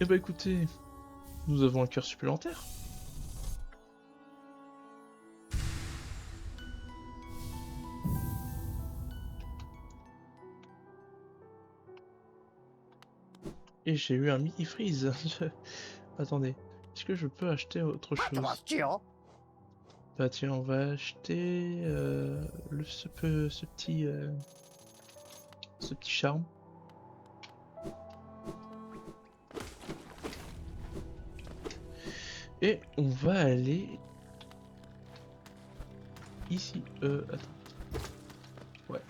Eh bah écoutez, nous avons un cœur supplémentaire. Et j'ai eu un mini freeze. Attendez, est-ce que je peux acheter autre chose? Bah tiens, on va acheter ce petit charme. Et on va aller ici. Attends. Ouais.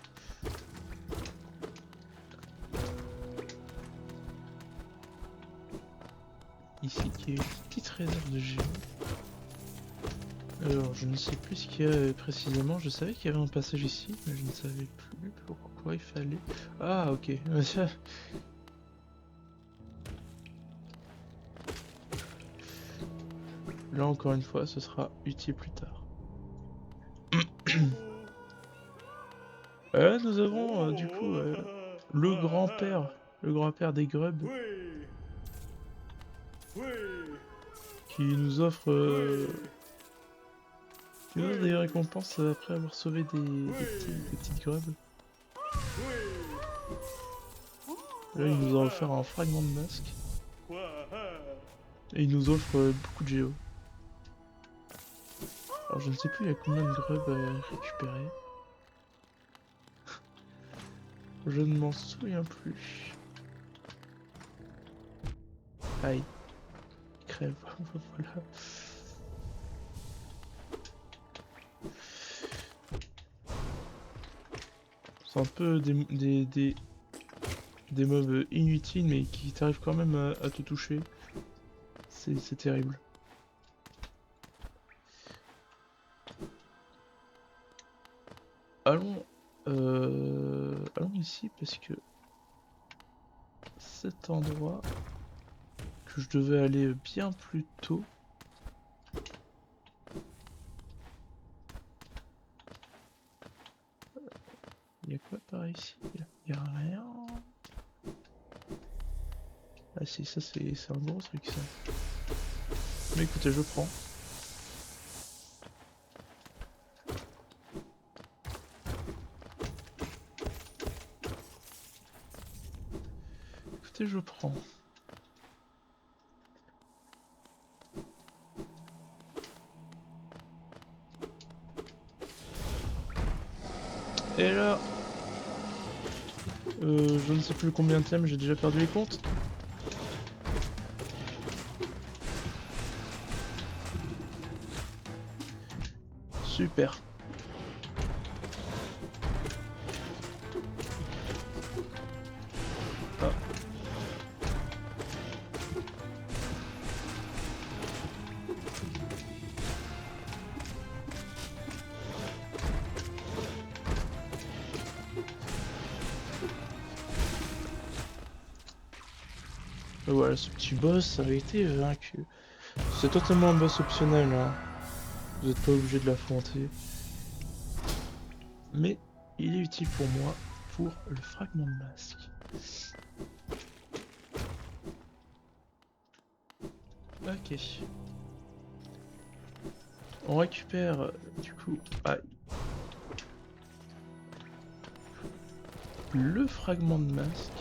Ici, qui est une petite réserve de géo. Alors, je ne sais plus ce qu'il y a précisément. Je savais qu'il y avait un passage ici, mais je ne savais plus pourquoi il fallait. Ah, ok. Là, encore une fois, ce sera utile plus tard. Nous avons du coup le grand-père des grubs, qui nous offre des récompenses après avoir sauvé des petites grubs. Là, il nous a offert un fragment de masque. Et il nous offre beaucoup de géo. Alors, je ne sais plus il y a combien de grubs à récupérer. Je ne m'en souviens plus. Aïe. Crève. Voilà. C'est un peu des mobs inutiles, mais qui t'arrivent quand même à te toucher. C'est terrible. Allons, allons ici parce que cet endroit que je devais aller bien plus tôt. Il y a quoi par ici? Il y a rien. Ah si, ça c'est un gros truc ça. Mais écoutez, je prends. Écoutez, je prends. Et là, je ne sais plus combien de thèmes, j'ai déjà perdu les comptes. Super. Ah. Et voilà, ce petit boss avait été vaincu. C'est totalement un boss optionnel, hein. Vous n'êtes pas obligé de l'affronter. Mais il est utile pour moi pour le fragment de masque. Ok. On récupère du coup le fragment de masque.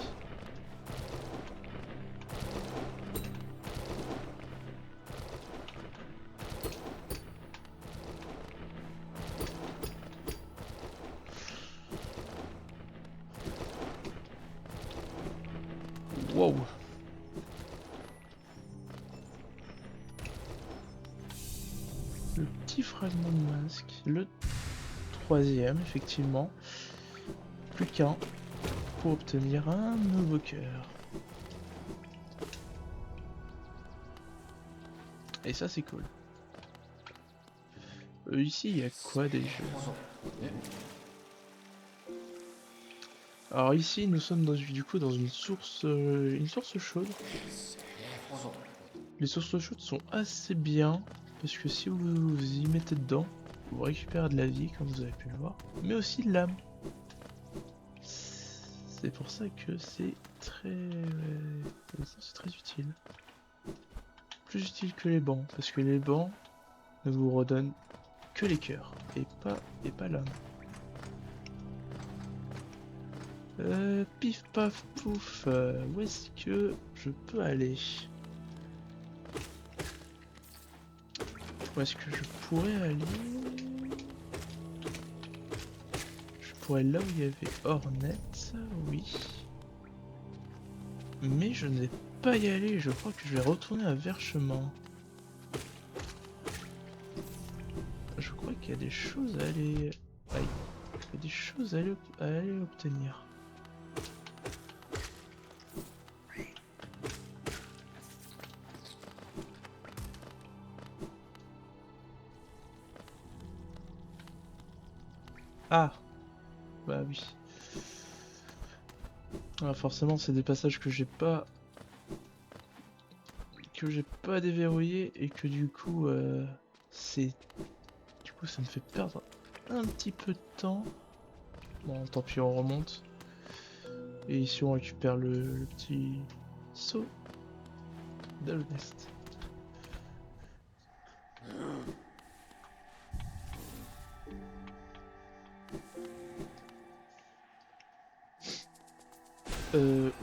Wow. Le petit fragment de masque. Le troisième, effectivement. Plus qu'un pour obtenir un nouveau cœur. Et ça, c'est cool. Ici, il y a quoi déjà? Alors ici, nous sommes du coup dans une source chaude. Les sources chaudes sont assez bien, parce que si vous vous y mettez dedans, vous récupérez de la vie, comme vous avez pu le voir, mais aussi de l'âme. C'est pour ça que c'est très utile. Plus utile que les bancs, parce que les bancs ne vous redonnent que les cœurs et pas l'âme. Pif paf pouf, où est-ce que je peux aller? Où est-ce que je pourrais aller? Je pourrais là où il y avait Hornet, oui. Mais je ne vais pas y aller, je crois que je vais retourner à Verchemont. Je crois qu'il y a des choses à aller... Aïe. Il y a des choses à aller obtenir. Ah! Bah oui. Ah, forcément, c'est des passages que j'ai pas déverrouillés et que du coup, ça me fait perdre un petit peu de temps. Bon, tant pis, on remonte. Et ici, on récupère le petit saut d'Alnest.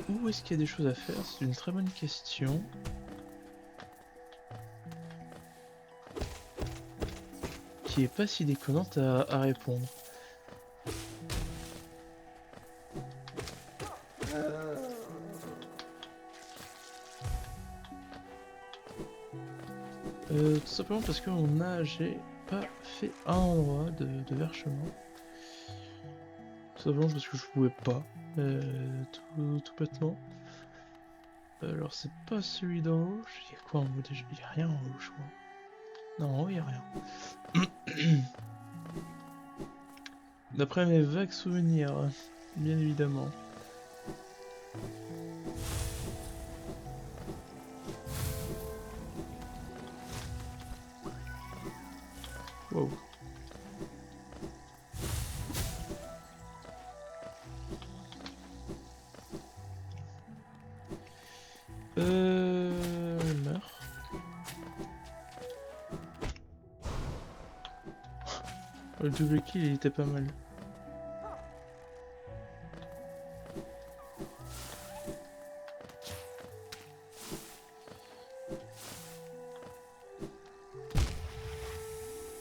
Où est-ce qu'il y a des choses à faire? C'est une très bonne question. Qui est pas si déconnante à répondre. Tout simplement parce que mon âge j'ai pas fait un endroit de Verchemont. Tout simplement parce que je pouvais pas. Tout bêtement. Alors c'est pas celui d'en haut. Il y a quoi en haut déjà? Il y a rien en haut je crois. Non, en haut il y a rien. D'après mes vagues souvenirs, bien évidemment. Wow. Meurs. Le double kill il était pas mal.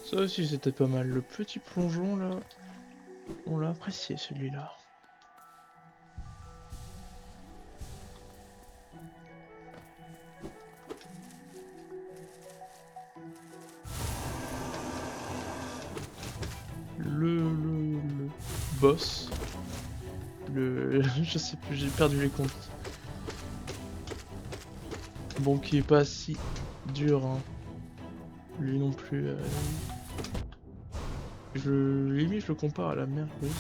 Ça aussi c'était pas mal. Le petit plongeon là, on l'a apprécié celui-là. Le boss. Je sais plus, j'ai perdu les comptes. Bon, qui est pas si dur, hein. Lui non plus. Limite, je le compare à la merde, oui.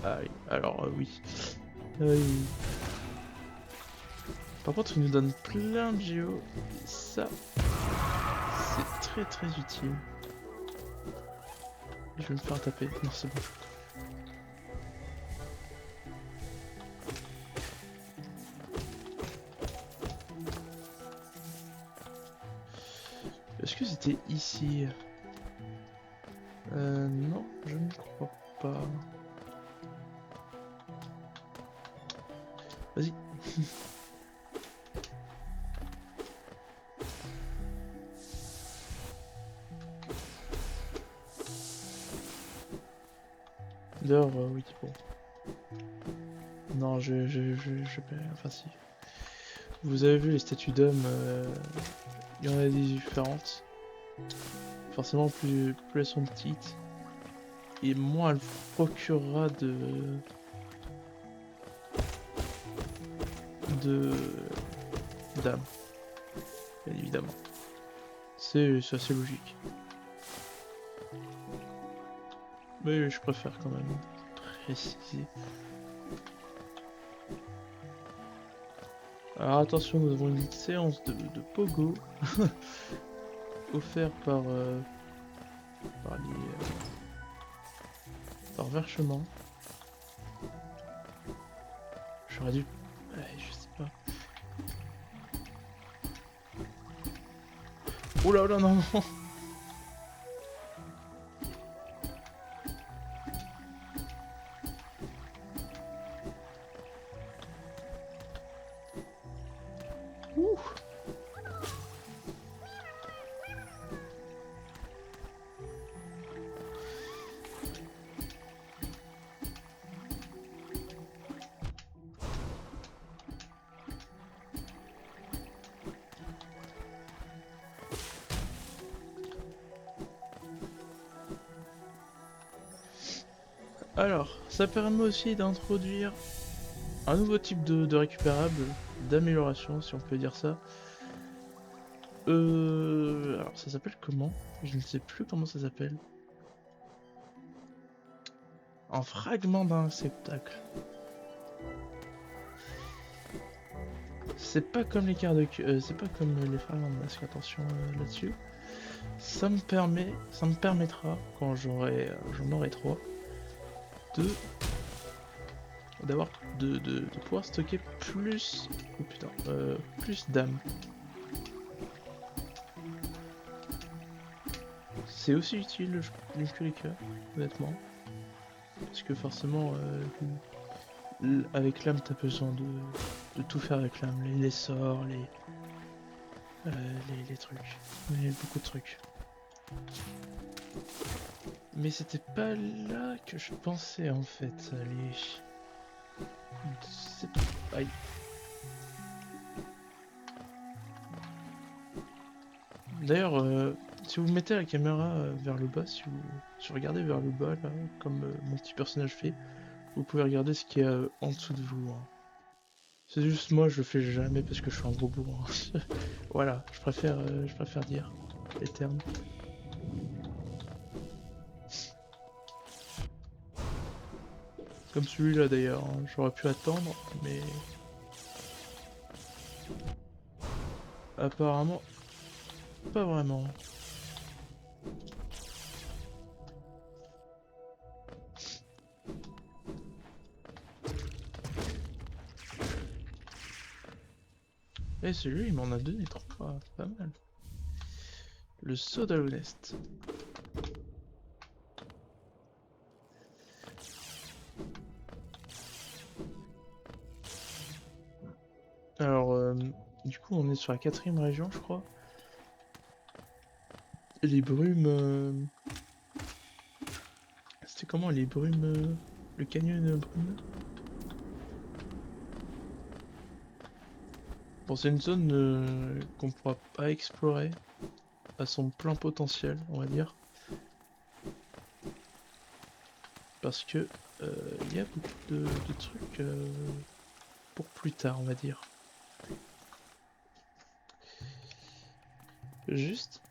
Aïe, alors oui. Oui. Par contre, il nous donne plein de géo. Ça, c'est très utile. Je vais me faire taper. Non, c'est bon. Est-ce que c'était ici? Non, je ne crois pas. Vas-y. D'ailleurs, oui, bon. Non, enfin si. Vous avez vu les statues d'hommes, il y en a des différentes. Forcément, plus elles sont petites, et moins elle procurera d'âme, bien évidemment. C'est assez logique. Mais je préfère quand même préciser. Alors attention, nous avons une séance de pogo offert par par Verchemont. J'aurais dû... Ouais, je sais pas. Oh là là, non, non. Ouh. Alors, ça permet aussi d'introduire un nouveau type de récupérable, d'amélioration, si on peut dire ça. Alors ça s'appelle comment? Je ne sais plus comment ça s'appelle. Un fragment d'un réceptacle. C'est pas comme les quarts de c'est pas comme les fragments de masque, attention là-dessus. Ça me permettra, quand j'en aurai 3, de d'avoir de pouvoir stocker plus, oh putain, plus d'âmes. C'est aussi utile que les cœurs, honnêtement, parce que forcément avec l'âme t'as besoin de tout faire avec l'âme, les sorts, les trucs, beaucoup de trucs. Mais c'était pas là que je pensais en fait aller. Aïe. D'ailleurs, si vous mettez la caméra vers le bas, si vous regardez vers le bas, là, comme mon petit personnage fait, vous pouvez regarder ce qu'il y a en dessous de vous. Hein. C'est juste moi, je le fais jamais parce que je suis un gros bourrin. Voilà, je préfère dire les termes. Comme celui-là d'ailleurs, hein. J'aurais pu attendre, mais apparemment, pas vraiment. Et celui, il m'en a donné 3, pas mal. Le soda honest. Alors, du coup, on est sur la 4ème région, je crois. Les brumes... C'était comment les brumes... Le canyon de brume? Bon, c'est une zone qu'on pourra pas explorer à son plein potentiel, on va dire. Parce que il y a beaucoup de trucs pour plus tard, on va dire. Juste,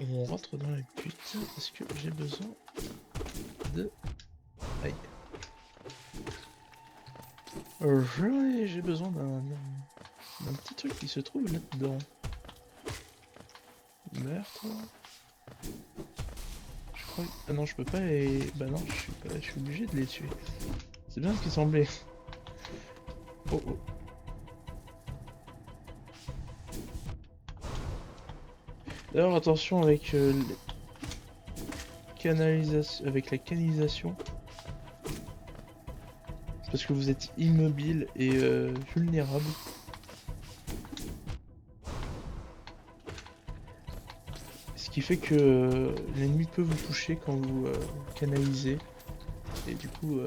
on rentre dans la butte parce que j'ai besoin de... Aïe. J'ai besoin d'un petit truc qui se trouve là-dedans. Meurtre. Je crois... Ah non, je peux pas les... Bah non, je suis obligé de les tuer. C'est bien ce qui semblait. Oh oh. D'ailleurs, attention avec avec la canalisation. Parce que vous êtes immobile et vulnérable. Ce qui fait que l'ennemi peut vous toucher quand vous canalisez. Et du coup,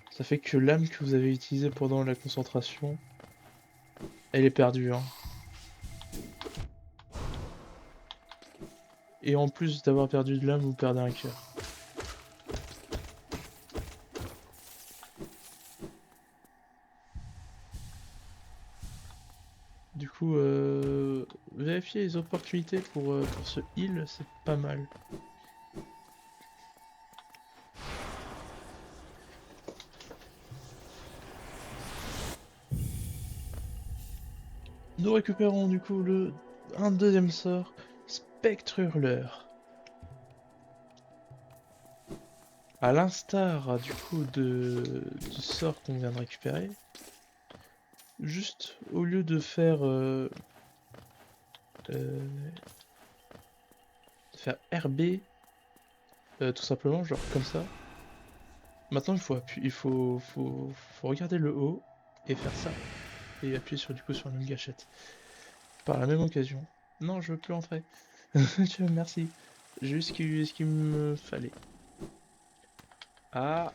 ça fait que l'âme que vous avez utilisée pendant la concentration, elle est perdue. Hein. Et en plus d'avoir perdu de l'âme, vous perdez un cœur. Du coup, vérifier les opportunités pour ce heal, c'est pas mal. Nous récupérons du coup un deuxième sort, Spectre Hurleur. À l'instar du coup du sort qu'on vient de récupérer, juste au lieu de euh, faire RB, tout simplement, genre comme ça, maintenant il faut appuyer, faut regarder le haut et faire ça, et appuyer sur du coup sur une gâchette. Par la même occasion. Non, je veux plus entrer. Merci. J'ai eu ce qu'il me fallait. Ah,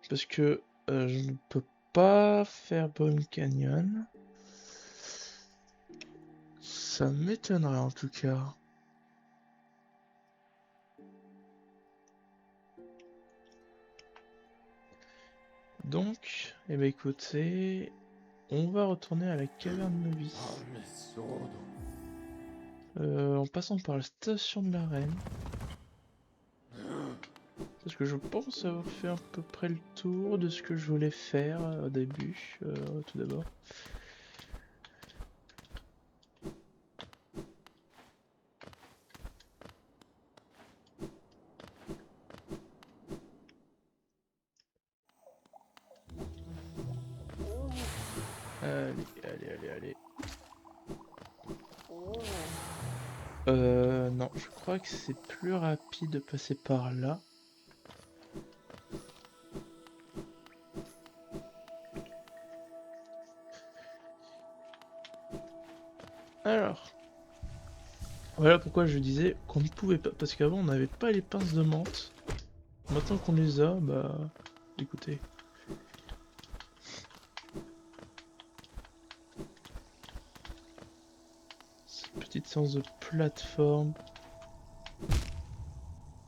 parce que je ne peux pas faire Bone Canyon. Ça m'étonnerait en tout cas. Donc, eh ben écoutez, on va retourner à la caverne novice. En passant par la station de la reine. Parce que je pense avoir fait à peu près le tour de ce que je voulais faire au début, tout d'abord. Allez, allez, allez, allez. Non, je crois que c'est plus rapide de passer par là. Alors, voilà pourquoi je disais qu'on ne pouvait pas, parce qu'avant on n'avait pas les pinces de menthe. Maintenant qu'on les a, bah, écoutez. Cette petite séance de plateforme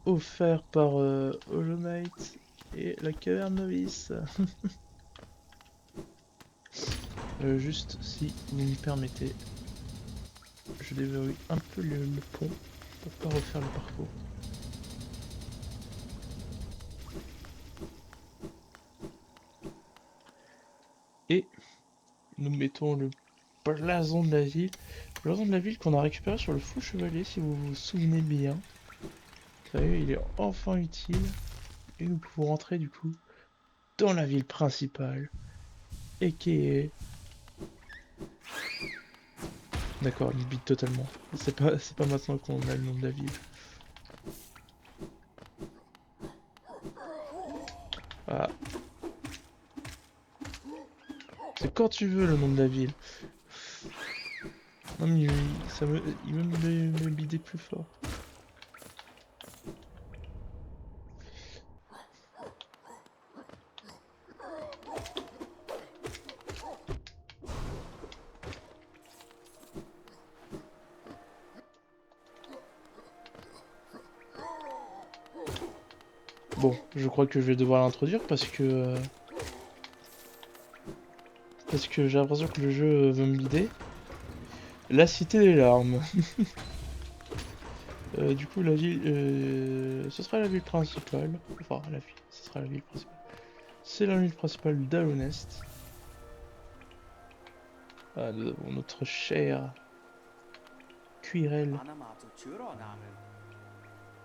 offerte par Hollow Knight et la caverne novice. Juste si vous me permettez, je déverrouille un peu le pont pour pas refaire le parcours. Et nous mettons le blason de la ville. Le blason de la ville qu'on a récupéré sur le faux chevalier, si vous vous souvenez bien. Vous savez, il est enfin utile. Et nous pouvons rentrer du coup dans la ville principale. Et qui est... D'accord, il bite totalement. C'est pas maintenant qu'on a le nom de la ville. Ah. C'est quand tu veux le nom de la ville. Non mais il veut me bider plus fort. Bon, je crois que je vais devoir l'introduire parce que j'ai l'impression que le jeu veut me bider. La cité des larmes. Du coup, la ville, ce sera la ville principale. Enfin, la ville, ce sera la ville principale. C'est la ville principale d'Alonest. Ah, nous avons notre chère Cuirel.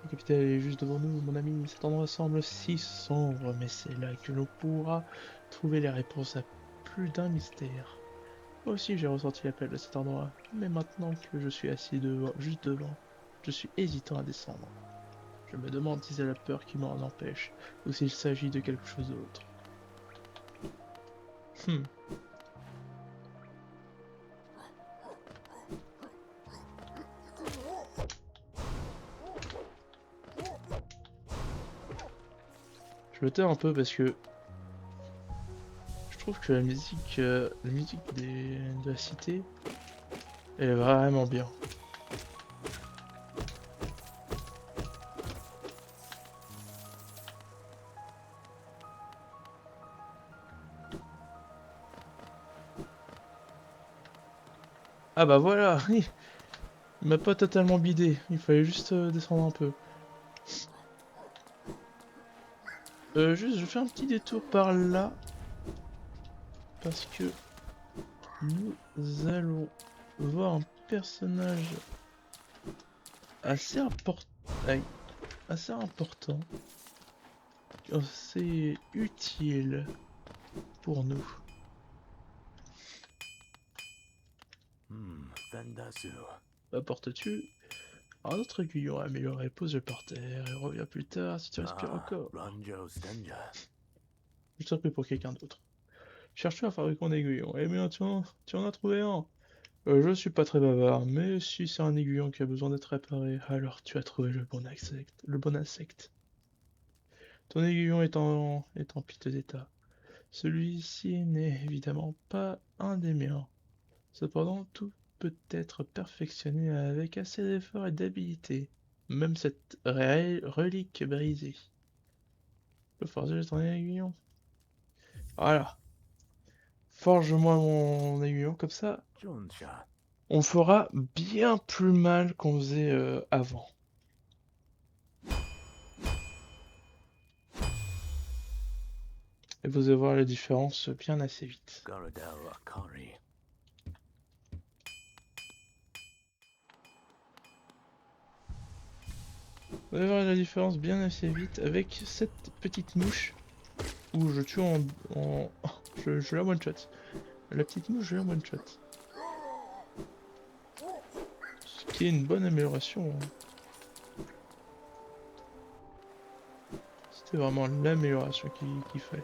La capitale est juste devant nous, mon ami. Cet endroit semble si sombre, mais c'est là que l'on pourra trouver les réponses à plus d'un mystère. Moi aussi, j'ai ressenti l'appel de cet endroit, mais maintenant que je suis assis juste devant, je suis hésitant à descendre. Je me demande si c'est la peur qui m'en empêche, ou s'il s'agit de quelque chose d'autre. Hmm. Je me tais un peu parce que je trouve que la musique de la cité, elle est vraiment bien. Ah bah voilà, il m'a pas totalement bidé, il fallait juste descendre un peu. Juste, je fais un petit détour par là, parce que nous allons voir un personnage assez important. assez important, assez utile pour nous. Apportes-tu un autre aiguillon amélioré, pose-le par terre et reviens plus tard si tu respires encore. Je t'en prie pour quelqu'un d'autre. Cherche-tu un fabricant d'aiguillons? Eh bien, tu en as trouvé un. Je suis pas très bavard, mais si c'est un aiguillon qui a besoin d'être réparé, alors tu as trouvé le bon insecte. Le bon insecte. Ton aiguillon est en piteux état. Celui-ci n'est évidemment pas un des miens. Cependant, tout peut être perfectionné avec assez d'effort et d'habileté. Même cette relique brisée. Je peux forger ton aiguillon. Voilà. Forge-moi mon aiguillon, comme ça, on fera bien plus mal qu'on faisait avant. Et vous allez voir la différence bien assez vite. Vous allez voir la différence bien assez vite avec cette petite mouche où je tue je la one shot. La petite mouche, je la one shot. Ce qui est une bonne amélioration. C'était vraiment l'amélioration qu'il fallait.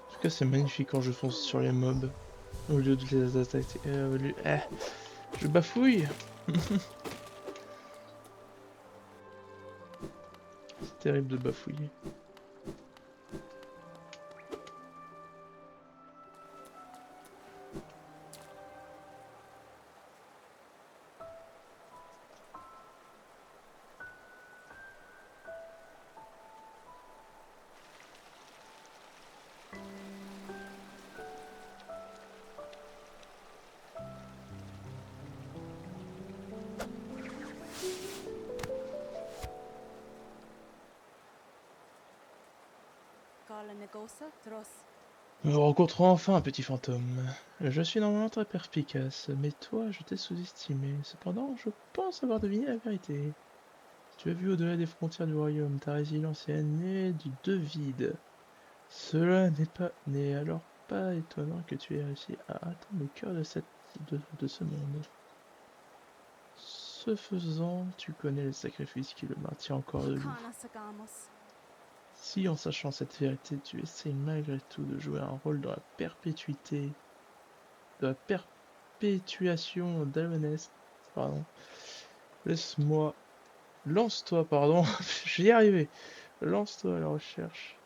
En tout cas, c'est magnifique quand je fonce sur les mobs au lieu de les attaquer. Je bafouille. C'est terrible de bafouiller. Nous rencontrons enfin un petit fantôme. Je suis normalement très perspicace, mais toi, je t'ai sous-estimé. Cependant, je pense avoir deviné la vérité. Tu as vu au-delà des frontières du royaume, ta résilience est née de vide. Cela n'est alors pas étonnant que tu aies réussi à atteindre le cœur de ce monde. Ce faisant, tu connais le sacrifice qui le maintient encore debout. Si en sachant cette vérité, tu essayes malgré tout de jouer un rôle dans la perpétuation d'Almanest, pardon, lance-toi, pardon, j'y arrivé, lance-toi à la recherche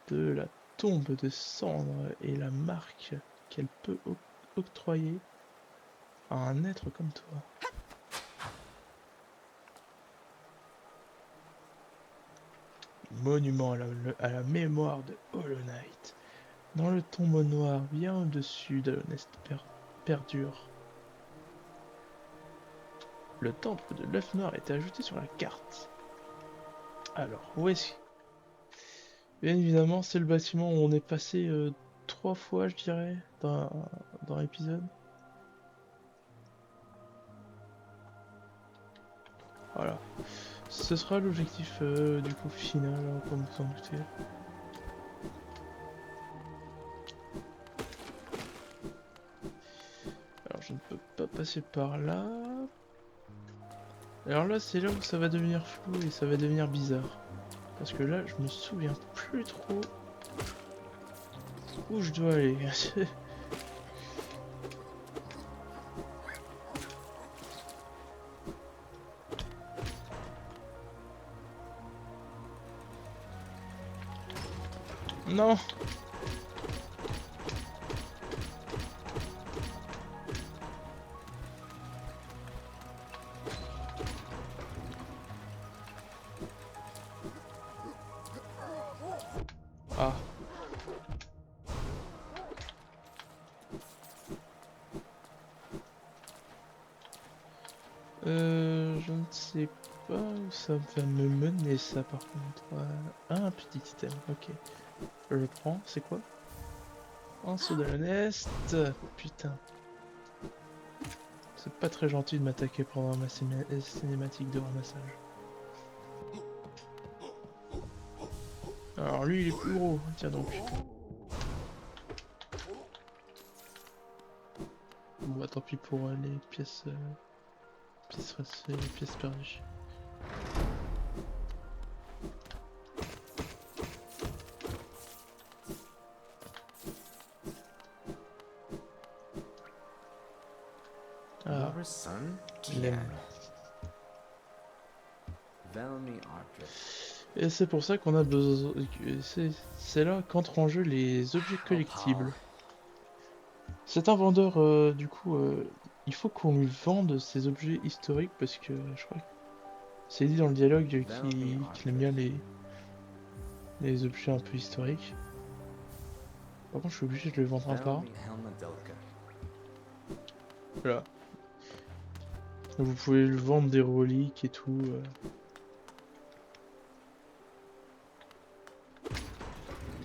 de la tombe de cendre et la marque qu'elle peut octroyer à un être comme toi. Monument à la mémoire de Hollow Knight. Dans le tombeau noir, bien au-dessus d'Alonest perdure. Le temple de l'œuf noir est ajouté sur la carte. Alors, où est-ce? Bien évidemment, c'est le bâtiment où on est passé 3 fois, je dirais, dans l'épisode. Voilà. Ce sera l'objectif du coup final, hein, comme vous en doutez. Alors je ne peux pas passer par là. Alors là, c'est là où ça va devenir flou et ça va devenir bizarre. Parce que là, je me souviens plus trop où je dois aller. Non! Ah. Je ne sais pas où ça va me mener ça par contre. Ah, un petit item, ok. Je le prends, c'est quoi? Un saut de la nest. Putain. C'est pas très gentil de m'attaquer pendant ma cinématique de ramassage. Alors lui il est plus gros, tiens donc. Bon bah tant pis pour les pièces, pièces perdues. Ah, l'aime. Et c'est pour ça qu'on a besoin. C'est là qu'entrent en jeu les objets collectibles. C'est un vendeur, du coup, il faut qu'on lui vende ces objets historiques parce que je crois que c'est dit dans le dialogue qu'il aime bien les objets un peu historiques. Par contre, je suis obligé de le vendre un par un. Voilà. Vous pouvez le vendre des reliques et tout.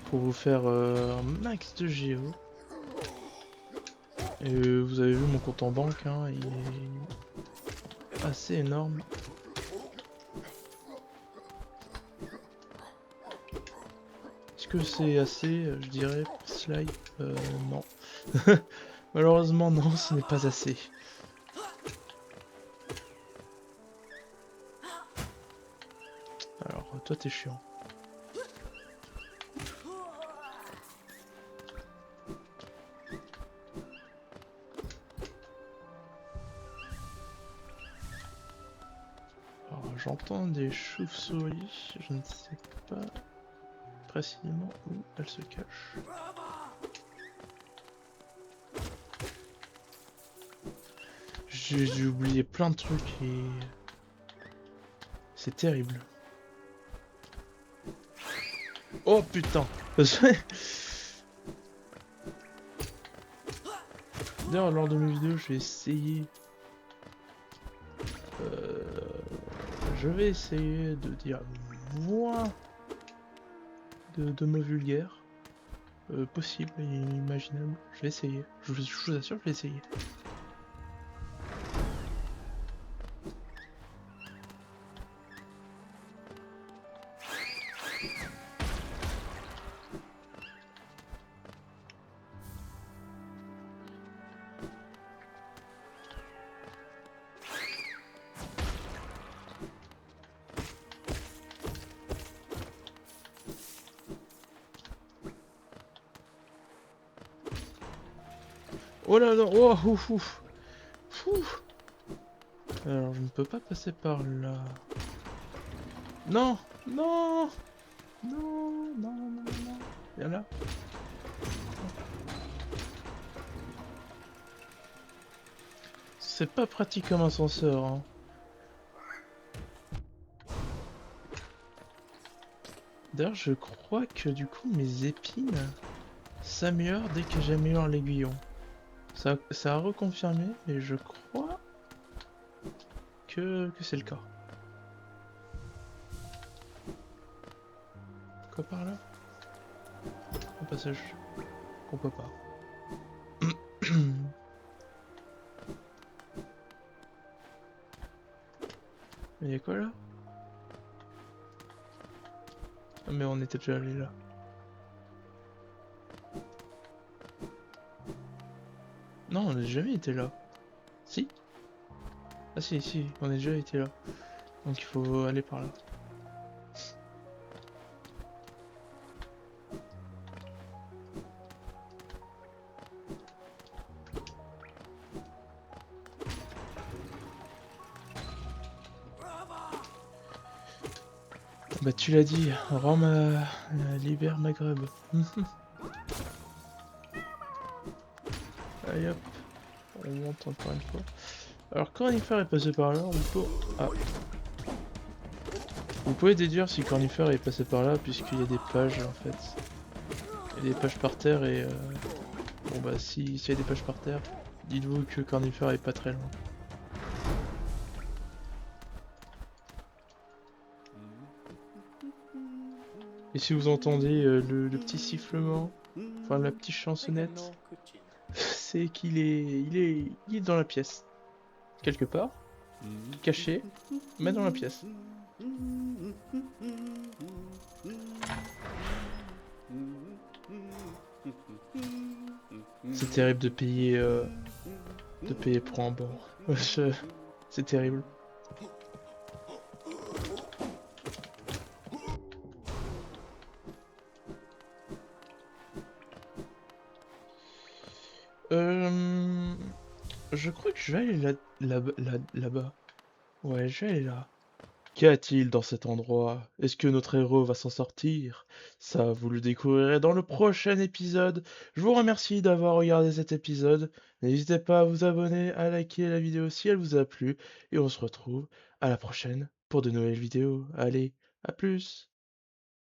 Pour vous faire un max de géo. Et vous avez vu mon compte en banque, hein, il est assez énorme. Est-ce que c'est assez, je dirais, pour Sly? Non. Malheureusement, non, ce n'est pas assez. Alors, toi, t'es chiant. Alors, j'entends des chauves-souris, je ne sais pas précisément où elles se cachent. J'ai oublié plein de trucs et... c'est terrible. Oh putain. D'ailleurs, lors de mes vidéos, je vais essayer... je vais essayer de dire moins de mots vulgaires. Possible et imaginable. Je vais essayer. Je vous assure, je vais essayer. Oh là là, oh ouf ouf. Ouf. Alors je ne peux pas passer par là. Non, non, non, non, non, non. Viens là. C'est pas pratique comme ascenseur, hein. D'ailleurs, je crois que du coup mes épines s'améliorent dès que j'améliore l'aiguillon. Ça a reconfirmé, mais je crois que c'est le cas. Quoi par là? Un passage qu'on peut pas. Mais y'a quoi là? Ah, mais on était déjà allé là. Non, on n'a jamais été là. Si? Ah si, si, on a déjà été là. Donc il faut aller par là. Bah tu l'as dit, Rome libère Maghreb. Allez hop, on monte encore une fois. Alors Cornifer est passé par là, on peut... Ah. Vous pouvez déduire si Cornifer est passé par là puisqu'il y a des pages en fait. Il y a des pages par terre et... Bon bah s'il y a des pages par terre, dites-vous que Cornifer est pas très loin. Et si vous entendez le petit sifflement, enfin la petite chansonnette, c'est qu'il est dans la pièce. Quelque part, caché, mais dans la pièce. C'est terrible de payer pour un banc. C'est terrible. Euh, je crois que je vais aller là-bas. Ouais, je vais aller là. Qu'y a-t-il dans cet endroit? Est-ce que notre héros va s'en sortir? Ça, vous le découvrirez dans le prochain épisode. Je vous remercie d'avoir regardé cet épisode. N'hésitez pas à vous abonner, à liker la vidéo si elle vous a plu. Et on se retrouve à la prochaine pour de nouvelles vidéos. Allez, à plus!